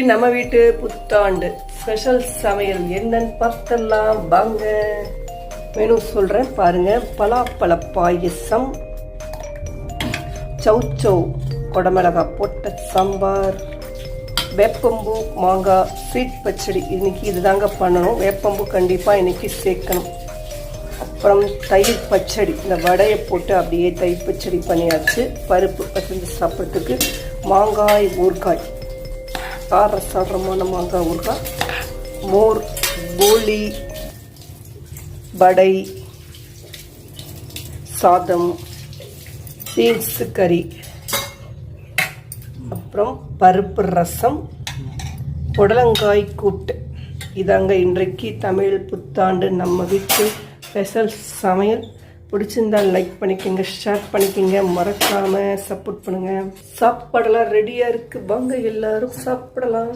நம்ம வீட்டு புத்தாண்டு ஸ்பெஷல் சமையல் என்னன்னு பார்த்தலாம் வாங்க. மெனு சொல்கிறேன் பாருங்க. பலாப்பழ பாயசம், சௌச்சௌ கொடமிளகாய் போட்ட சாம்பார், வேப்பம்பூ மாங்காய் ஸ்வீட் பச்சடி. இன்னைக்கு இதுதாங்க பண்ணணும். வேப்பம்பூ கண்டிப்பாக இன்னைக்கு சேர்க்கணும். அப்புறம் தயிர் பச்சடி, இந்த வடையை போட்டு அப்படியே தயிர் பச்சடி பண்ணியாச்சு. பருப்பு பசஞ்சு சாப்பிட்றதுக்கு மாங்காய் ஊறுகாய், கார சாரமான மாங்காய் ஊறுகாய், மோர், போலி, வடை, சாதம், பீன்ஸ் கறி, அப்புறம் பருப்பு ரசம், புடலங்காய் கூட்டு. இதாங்க இன்றைக்கு தமிழ் புத்தாண்டு நம்ம வீட்டு ஸ்பெஷல் சமையல். பிடிச்சிருந்தா லைக் பண்ணிக்கோங்க, ஷேர் பண்ணிக்கோங்க, மறக்காமல் சப்போர்ட் பண்ணுங்கள். சாப்பாடெல்லாம் ரெடியாக இருக்குது, வாங்க எல்லாரும் சாப்பிடலாம்.